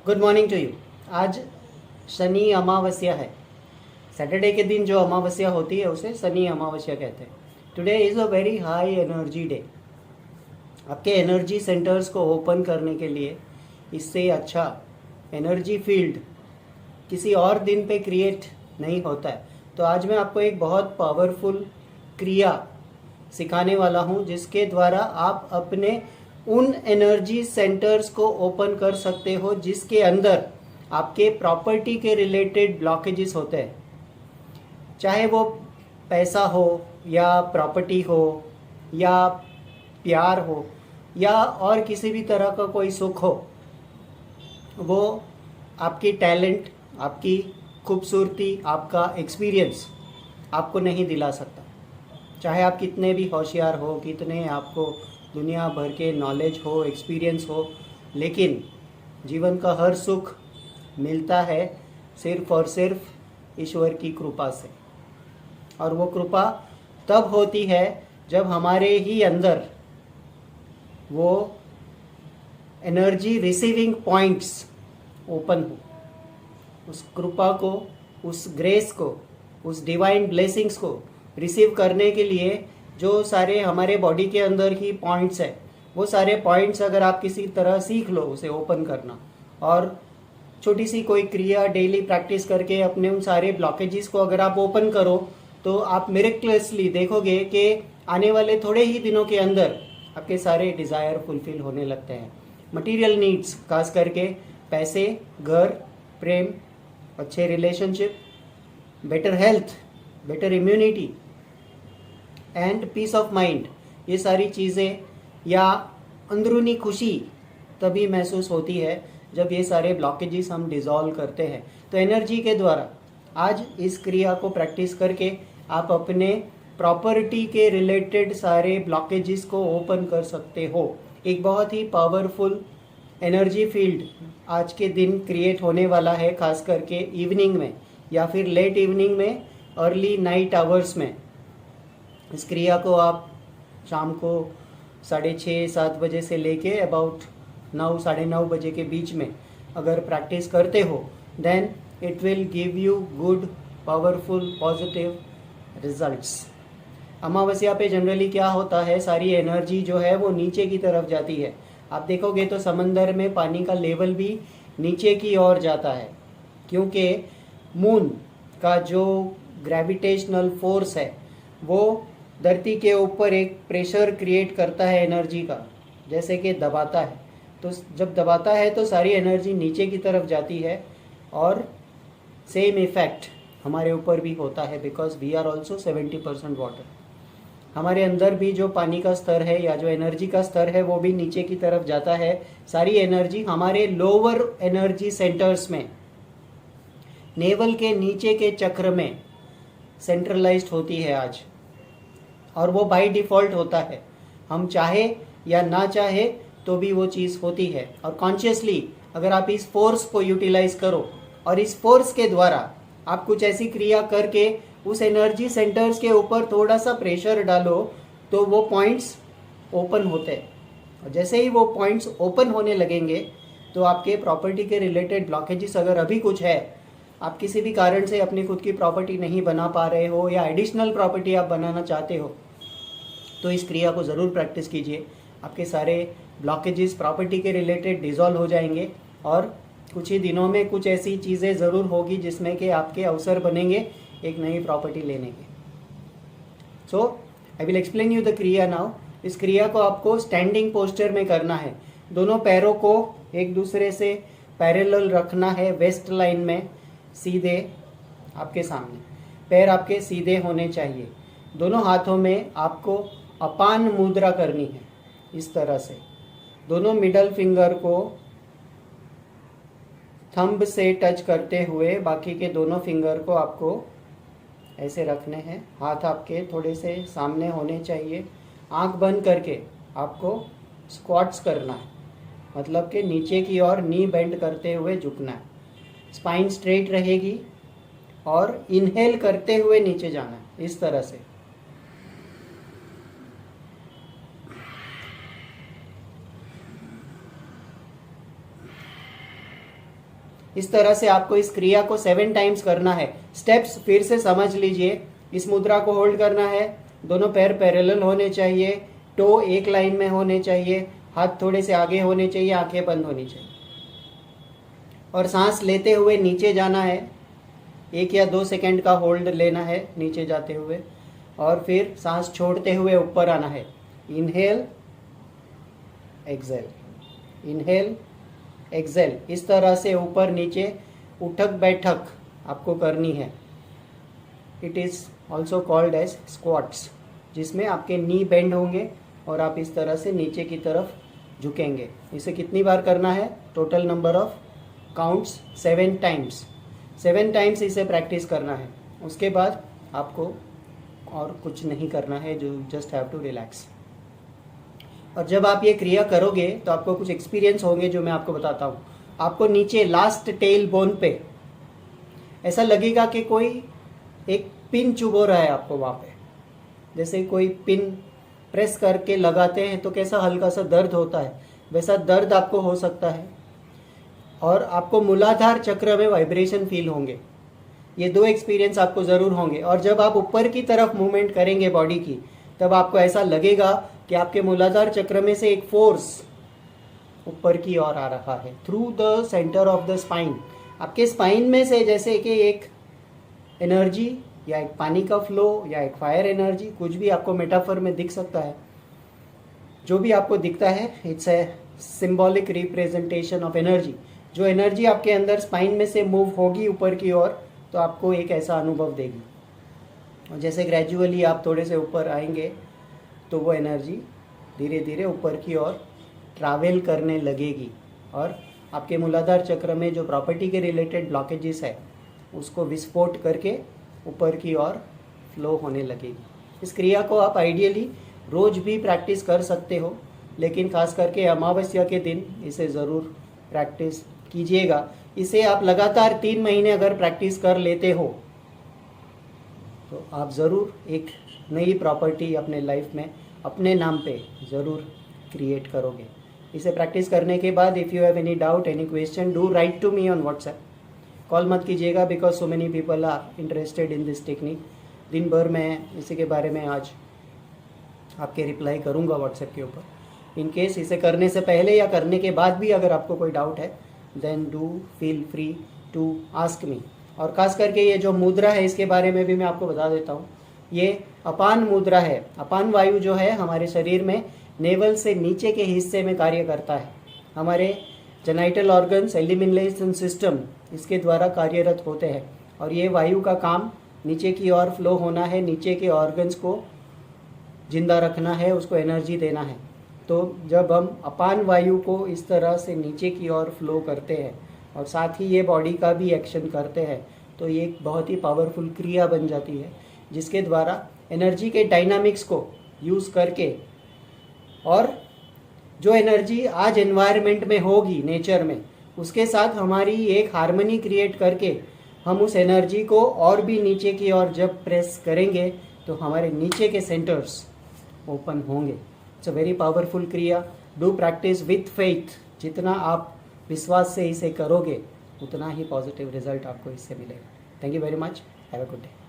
Good morning to you. आज शनि अमावस्या है। Saturday के दिन जो अमावस्या होती है उसे शनि अमावस्या कहते हैं। Today is a very high energy day. आपके एनर्जी सेंटर्स को ओपन करने के लिए इससे अच्छा एनर्जी फील्ड किसी और दिन पे क्रिएट नहीं होता है। तो आज मैं आपको एक बहुत पावरफुल क्रिया सिखाने वाला हूँ जिसके द्वारा आप अपने उन एनर्जी सेंटर्स को ओपन कर सकते हो जिसके अंदर आपके प्रॉपर्टी के रिलेटेड ब्लॉकेजेस होते हैं। चाहे वो पैसा हो या प्रॉपर्टी हो या प्यार हो या और किसी भी तरह का कोई सुख हो, वो आपकी टैलेंट, आपकी खूबसूरती, आपका एक्सपीरियंस आपको नहीं दिला सकता। चाहे आप कितने भी होशियार हो, कितने आपको दुनिया भर के नॉलेज हो, एक्सपीरियंस हो, लेकिन जीवन का हर सुख मिलता है सिर्फ और सिर्फ ईश्वर की कृपा से। और वो कृपा तब होती है जब हमारे ही अंदर वो एनर्जी रिसीविंग पॉइंट्स ओपन हो। उस कृपा को, उस ग्रेस को, उस डिवाइन ब्लेसिंग्स को रिसीव करने के लिए जो सारे हमारे बॉडी के अंदर ही पॉइंट्स है, वो सारे पॉइंट्स अगर आप किसी तरह सीख लो उसे ओपन करना, और छोटी सी कोई क्रिया डेली प्रैक्टिस करके अपने उन सारे ब्लॉकेजेस को अगर आप ओपन करो, तो आप मिरेक्युलसली देखोगे कि आने वाले थोड़े ही दिनों के अंदर आपके सारे डिज़ायर फुलफिल होने लगते हैं। मटेरियल नीड्स, खास करके पैसे, घर, प्रेम, अच्छे relationship, better health, better immunity and peace of mind, ये सारी चीज़ें या अंदरूनी खुशी तभी महसूस होती है जब ये सारे ब्लॉकेजेस हम डिज़ोल्व करते हैं। तो एनर्जी के द्वारा आज इस क्रिया को प्रैक्टिस करके आप अपने प्रॉपर्टी के रिलेटेड सारे ब्लॉकेजेस को ओपन कर सकते हो। एक बहुत ही पावरफुल एनर्जी फील्ड आज के दिन क्रिएट होने वाला है, खास करके इवनिंग में या फिर लेट इवनिंग में, अर्ली नाइट आवर्स में। इस क्रिया को आप शाम को 6:30-7 बजे से लेके अबाउट 9-9:30 बजे के बीच में अगर प्रैक्टिस करते हो, then it will give you good, powerful, positive results. अमावस्या पे जनरली क्या होता है, सारी एनर्जी जो है वो नीचे की तरफ जाती है। आप देखोगे तो समंदर में पानी का लेवल भी नीचे की ओर जाता है, क्योंकि मून का जो ग्रेविटेशनल फोर्स है वो धरती के ऊपर एक प्रेशर क्रिएट करता है एनर्जी का, जैसे कि दबाता है। तो जब दबाता है तो सारी एनर्जी नीचे की तरफ जाती है, और सेम इफेक्ट हमारे ऊपर भी होता है, because we are also 70% water. हमारे अंदर भी जो पानी का स्तर है या जो एनर्जी का स्तर है वो भी नीचे की तरफ जाता है। सारी एनर्जी हमारे लोअर एनर्जी सेंटर्स में, नेवल के नीचे के चक्र में सेंट्रलाइज्ड होती है आज, और वो बाय डिफ़ॉल्ट होता है। हम चाहे या ना चाहे तो भी वो चीज़ होती है। और कॉन्शियसली अगर आप इस फोर्स को यूटिलाइज करो और इस फोर्स के द्वारा आप कुछ ऐसी क्रिया करके उस एनर्जी सेंटर्स के ऊपर थोड़ा सा प्रेशर डालो, तो वो पॉइंट्स ओपन होते हैं। और जैसे ही वो पॉइंट्स ओपन होने लगेंगे तो आपके प्रॉपर्टी के रिलेटेड ब्लॉकेजेस अगर अभी कुछ है, आप किसी भी कारण से अपनी खुद की प्रॉपर्टी नहीं बना पा रहे हो या एडिशनल प्रॉपर्टी आप बनाना चाहते हो, तो इस क्रिया को ज़रूर प्रैक्टिस कीजिए। आपके सारे ब्लॉकेजेस प्रॉपर्टी के रिलेटेड डिज़ोल्व हो जाएंगे, और कुछ ही दिनों में कुछ ऐसी चीज़ें ज़रूर होगी जिसमें कि आपके अवसर बनेंगे एक नई प्रॉपर्टी लेने के। So I will explain you the क्रिया नाउ। इस क्रिया को आपको स्टैंडिंग पोस्चर में करना है। दोनों पैरों को एक दूसरे से पैरेलल रखना है, वेस्ट लाइन में, सीधे आपके सामने। पैर आपके सीधे होने चाहिए। दोनों हाथों में आपको अपान मुद्रा करनी है, इस तरह से। दोनों मिडल फिंगर को थंब से टच करते हुए बाकी के दोनों फिंगर को आपको ऐसे रखने हैं। हाथ आपके थोड़े से सामने होने चाहिए। आंख बंद करके आपको स्क्वाट्स करना है, मतलब कि नीचे की ओर नी बेंड करते हुए झुकना है। स्पाइन स्ट्रेट रहेगी और इनहेल करते हुए नीचे जाना है, इस तरह से। इस तरह से आपको इस क्रिया को 7 टाइम्स करना है। स्टेप्स फिर से समझ लीजिए। इस मुद्रा को होल्ड करना है, दोनों पैर पैरेलल होने चाहिए, टो एक लाइन में होने चाहिए, हाथ थोड़े से आगे होने चाहिए, आंखें बंद होनी चाहिए और सांस लेते हुए नीचे जाना है। 1 या 2 सेकंड का होल्ड लेना है नीचे जाते हुए और फिर सांस छोड़ते हुए ऊपर आना है। Inhale exhale, inhale exhale. इस तरह से ऊपर नीचे उठक बैठक आपको करनी है। It is also called as squats, जिसमें आपके नी बेंड होंगे और आप इस तरह से नीचे की तरफ झुकेंगे। इसे कितनी बार करना है? Total number of counts 7 times. 7 times इसे प्रैक्टिस करना है। उसके बाद आपको और कुछ नहीं करना है, जो जस्ट हैव टू रिलैक्स। और जब आप ये क्रिया करोगे तो आपको कुछ एक्सपीरियंस होंगे जो मैं आपको बताता हूँ। आपको नीचे लास्ट टेल बोन पे ऐसा लगेगा कि कोई एक पिन चुभो रहा है आपको वहाँ पे। जैसे कोई पिन प्रेस करके लगाते हैं तो कैसा हल्का सा दर्द होता है, वैसा दर्द आपको हो सकता है। और आपको मूलाधार चक्र में वाइब्रेशन फील होंगे। ये 2 एक्सपीरियंस आपको ज़रूर होंगे। और जब आप ऊपर की तरफ मूवमेंट करेंगे बॉडी की, तब आपको ऐसा लगेगा कि आपके मूलाधार चक्र में से एक फोर्स ऊपर की ओर आ रहा है through the centre of the spine. आपके स्पाइन में से जैसे कि एक एनर्जी या एक पानी का फ्लो या एक फायर एनर्जी, कुछ भी आपको मेटाफर में दिख सकता है। जो भी आपको दिखता है, it's a symbolic representation of energy. जो एनर्जी आपके अंदर स्पाइन में से मूव होगी ऊपर की ओर, तो आपको एक ऐसा अनुभव देगी। और जैसे ग्रेजुअली आप थोड़े से ऊपर आएंगे तो वो एनर्जी धीरे धीरे ऊपर की ओर ट्रैवल करने लगेगी और आपके मूलाधार चक्र में जो प्रॉपर्टी के रिलेटेड ब्लॉकेजेस है उसको विस्फोट करके ऊपर की ओर फ्लो होने लगेगी। इस क्रिया को आप आइडियली रोज भी प्रैक्टिस कर सकते हो, लेकिन खास करके अमावस्या के दिन इसे ज़रूर प्रैक्टिस कीजिएगा। इसे आप लगातार 3 महीने अगर प्रैक्टिस कर लेते हो तो आप ज़रूर एक नई प्रॉपर्टी अपने लाइफ में अपने नाम पे ज़रूर क्रिएट करोगे। इसे प्रैक्टिस करने के बाद if you have any doubt, any question, do write to me on WhatsApp. Call मत कीजिएगा because so many people are interested in this technique. दिन भर मैं इसी के बारे में आज आपके रिप्लाई करूँगा व्हाट्सएप के ऊपर। इन केस इसे करने से पहले या करने के बाद भी अगर आपको कोई डाउट है, then do feel free to ask me. और खास करके ये जो मुद्रा है इसके बारे में भी मैं आपको बता देता हूँ। ये अपान मुद्रा है। अपान वायु जो है हमारे शरीर में नेवल से नीचे के हिस्से में कार्य करता है। हमारे जेनाइटल ऑर्गन्स, एलिमिनेशन सिस्टम इसके द्वारा कार्यरत होते हैं और ये वायु का काम नीचे की ओर फ्लो होना है, नीचे के ऑर्गन्स को जिंदा रखना है, उसको एनर्जी देना है। तो जब हम अपान वायु को इस तरह से नीचे की ओर फ्लो करते हैं और साथ ही ये बॉडी का भी एक्शन करते हैं, तो ये एक बहुत ही पावरफुल क्रिया बन जाती है, जिसके द्वारा एनर्जी के डायनामिक्स को यूज़ करके और जो एनर्जी आज एनवायरनमेंट में होगी नेचर में, उसके साथ हमारी एक हार्मनी क्रिएट करके हम उस एनर्जी को और भी नीचे की ओर जब प्रेस करेंगे तो हमारे नीचे के सेंटर्स ओपन होंगे। इट्स अ वेरी पावरफुल क्रिया। Do practice with faith. जितना आप विश्वास से इसे करोगे उतना ही पॉजिटिव रिजल्ट आपको इससे मिलेगा। Thank you very much. Have a good day.